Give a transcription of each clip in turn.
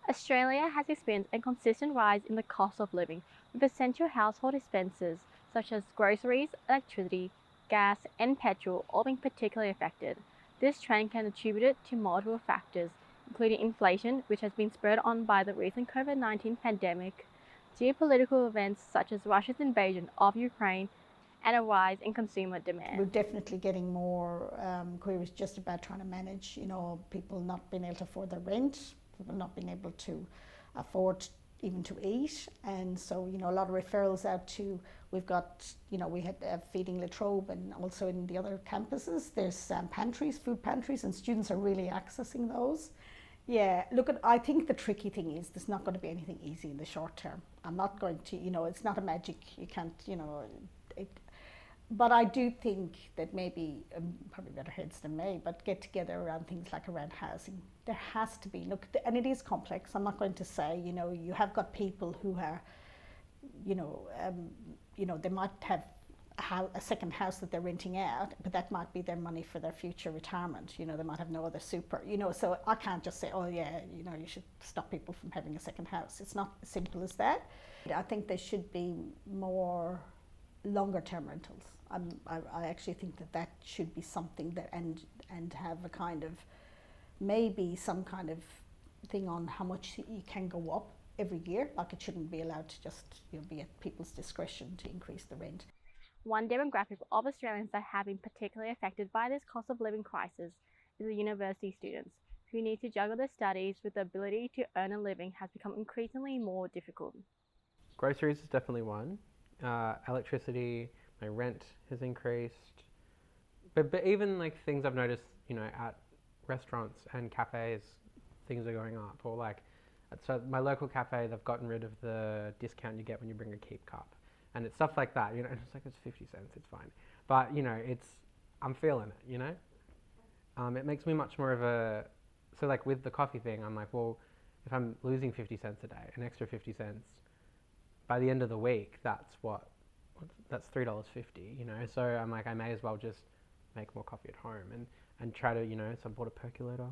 Australia has experienced a consistent rise in the cost of living, with essential household expenses such as groceries, electricity, gas, and petrol all being particularly affected. This trend can be attributed to multiple factors, including inflation, which has been spurred on by the recent COVID-19 pandemic, geopolitical events such as Russia's invasion of Ukraine, and a rise in consumer demand. We're definitely getting more queries just about trying to manage, people not being able to afford their rent, people not being able to afford even to eat. And so, a lot of referrals out to, we've got, we had feeding La Trobe, and also in the other campuses, there's pantries, food pantries, and students are really accessing those. Yeah, look, I think the tricky thing is there's not going to be anything easy in the short term. I'm not going to, it's not a magic, you can't, but I do think that maybe, probably better heads than me, but get together around things like around housing. There has to be, look, and it is complex. I'm not going to say, you have got people who are, they might have a second house that they're renting out, but that might be their money for their future retirement. They might have no other super, so I can't just say, oh yeah, you should stop people from having a second house. It's not as simple as that. I think there should be more longer term rentals. I actually think that should be something that, and have a kind of, maybe some kind of thing on how much you can go up every year. Like, it shouldn't be allowed to just be at people's discretion to increase the rent. One demographic of Australians that have been particularly affected by this cost of living crisis is the university students, who need to juggle their studies with the ability to earn a living has become increasingly more difficult. Groceries is definitely one. Electricity, my rent has increased. But even like things I've noticed, at restaurants and cafes, things are going up. Or like, so my local cafe, they've gotten rid of the discount you get when you bring a keep cup. And it's stuff like that, and it's like, it's 50 cents, it's fine. But, I'm feeling it, It makes me much more of a, so like with the coffee thing, I'm like, well, if I'm losing 50 cents a day, an extra 50 cents, by the end of the week, that's $3.50, So I'm like, I may as well just make more coffee at home and try to, so I bought a percolator.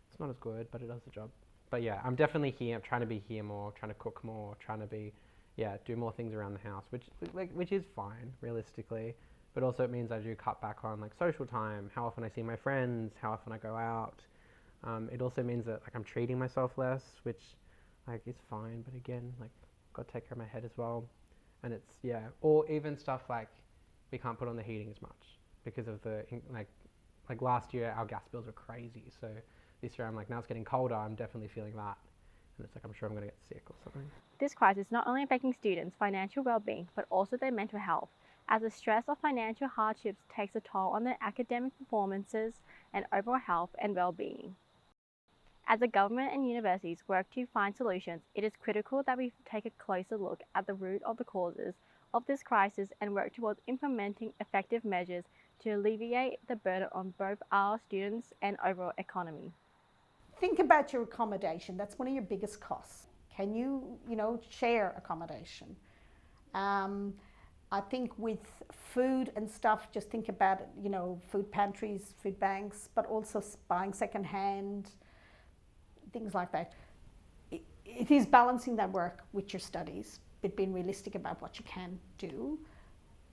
It's not as good, but it does the job. But yeah, I'm definitely here. I'm trying to be here more, trying to cook more, trying to be, do more things around the house, which is fine, realistically. But also it means I do cut back on like social time, how often I see my friends, how often I go out. It also means that like I'm treating myself less, which like is fine. But again, like, got to take care of my head as well. And it's, or even stuff like we can't put on the heating as much because of the, like last year our gas bills were crazy. So this year I'm like, now it's getting colder, I'm definitely feeling that. And it's like, I'm sure I'm going to get sick or something. This crisis is not only affecting students' financial well-being, but also their mental health, as the stress of financial hardships takes a toll on their academic performances and overall health and well-being. As the government and universities work to find solutions, it is critical that we take a closer look at the root of the causes of this crisis and work towards implementing effective measures to alleviate the burden on both our students and overall economy. Think about your accommodation. That's one of your biggest costs. Can you, share accommodation? I think with food and stuff, just think about, food pantries, food banks, but also buying secondhand, things like that. It is balancing that work with your studies, but being realistic about what you can do,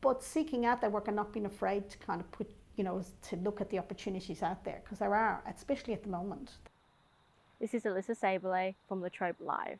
but seeking out that work and not being afraid to kind of put, to look at the opportunities out there, because there are, especially at the moment. This is Alyssa Sayboualay from the Trobe Live.